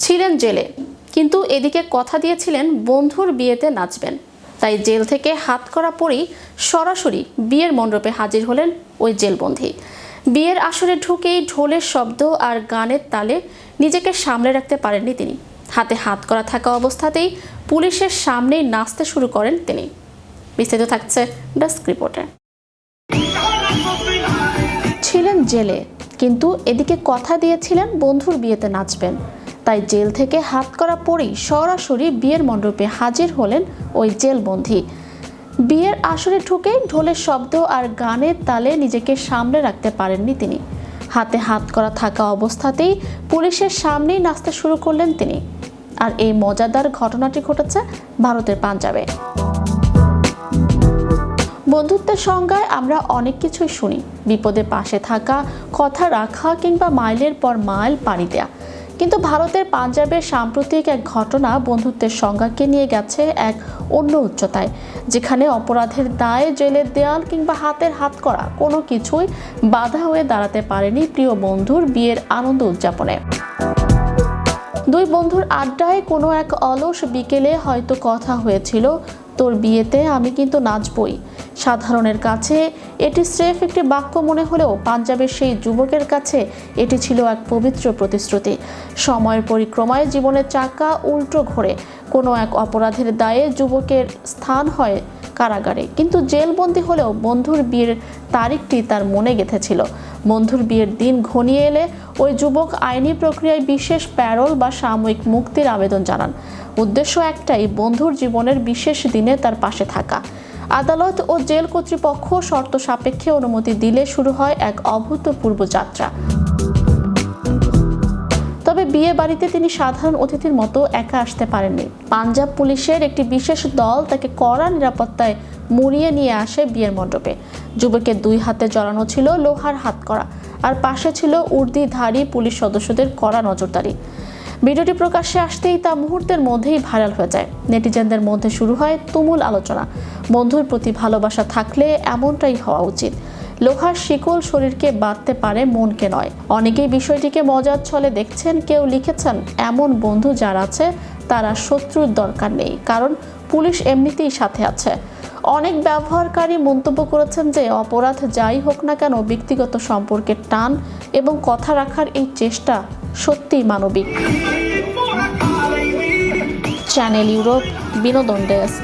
ছিলেন জেলে, কিন্তু এদিকে কথা দিয়েছিলেন বন্ধুর বিয়েতে নাচবেন। তাই জেল থেকে হাতকড়া পরেই সরাসরি বিয়ের মণ্ডপে হাজির হলেন ওই জেলবন্দী। বিয়ের আসরে ঢুকেই ঢোলের শব্দ আর গানের তালে নিজেকে সামলে রাখতে পারেননি তিনি। হাতে হাতকড়া থাকা অবস্থাতেই পুলিশের সামনেই নাচতে শুরু করেন তিনি। বিস্তারিত থাকছে ডেস্ক রিপোর্টে। ছিলেন জেলে, কিন্তু এদিকে কথা দিয়েছিলেন বন্ধুর বিয়েতে নাচবেন। তাই জেল থেকে হাতকড়া পরেই সরাসরি বিয়ের মণ্ডপে হাজির হলেন ওই জেলবন্দী। বিয়ের আসরে ঢুকে ঢোলের শব্দ আর গানের তালে নিজেকে সামলে রাখতে পারেননি তিনি। হাতে হাতকড়া থাকা অবস্থাতেই পুলিশের সামনেই নাচতে শুরু করলেন তিনি। আর এই মজাদার ঘটনাটি ঘটেছে ভারতের পাঞ্জাবে। বন্ধুত্বের সংজ্ঞায় আমরা অনেক কিছুই শুনি, বিপদে পাশে থাকা, কথা রাখা কিংবা মাইলের পর মাইল পাড়ি দেয়া। কিন্তু ভারতের পাঞ্জাবের সাম্প্রতিক এক ঘটনা বন্ধুত্বের সংজ্ঞাকে নিয়ে গেছে এক অন্য উচ্চতায়, যেখানে অপরাধের দায়ে জেলের দেয়াল কিংবা হাতের হাতকড়া কোনো কিছুই বাধা হয়ে দাঁড়াতে পারেনি প্রিয় বন্ধুর বিয়ের আনন্দ উদযাপনে। দুই বন্ধুর আড্ডায় কোনো এক অলস বিকেলে হয়তো কথা হয়েছিল, তোর বিয়েতে আমি কিন্তু নাচবই। সাধারণের কাছে এটি স্রেফ একটি বাক্য মনে হলেও পাঞ্জাবের সেই যুবকের কাছে এটি ছিল এক পবিত্র প্রতিশ্রুতি। সময়ের পরিক্রমায় জীবনের চাকা উল্টো ঘোরে কোনো এক অপরাধের দায়ে যুবকের স্থান হয় কারাগারে, কিন্তু জেলবন্দি হলেও বন্ধুর বিয়ের তারিখটি তার মনে গেঁথেছিল। বন্ধুর বিয়ের দিন ঘনিয়ে এলে ওই যুবক আইনি প্রক্রিয়ায় বিশেষ প্যারোল বা সাময়িক মুক্তির আবেদন জানান। উদ্দেশ্য একটাই, বন্ধুর জীবনের বিশেষ দিনে তার পাশে থাকা। আদালত ও জেল কর্তৃপক্ষ শর্ত সাপেক্ষে অনুমতি দিলে শুরু হয় এক অভূতপূর্ব যাত্রা। তবে বিয়ে বাড়িতে তিনি সাধারণ অতিথির মতো একা আসতে পারেননি। পাঞ্জাব পুলিশের একটি বিশেষ দল তাকে কড়া নিরাপত্তায় মুড়িয়ে নিয়ে আসে বিয়ের মণ্ডপে। যুবকের দুই হাতে জড়ানো ছিল লোহার হাতকড়া, আর পাশে ছিল উর্দিধারী পুলিশ সদস্যদের কড়া নজরদারি। ভিডিওটি প্রকাশ্যে আসতেই তা মুহূর্তের মধ্যেই ভাইরাল হয়ে যায়। নেটিজেনদের মধ্যে শুরু হয় তুমুল আলোচনা। বন্ধুর প্রতি ভালোবাসা থাকলে এমনটাই হওয়া উচিত। লোহার শিকল শরীরকে বাঁধতে পারে, মনকে নয়। অনেকেই বিষয়টিকে মজার ছলে দেখছেন। কেউ লিখেছেন, এমন বন্ধু যার আছে তারা শত্রুর দরকার নেই, কারণ পুলিশ এমনিতেই সাথে আছে। অনেক ব্যবহারকারী মন্তব্য করেছেন যে অপরাধ যাই হোক না কেন, ব্যক্তিগত সম্পর্কের টান এবং কথা রাখার এই চেষ্টা সত্যিই মানবিক। চ্যানেল ইউরোপ, বিনোদন ডেস্ক।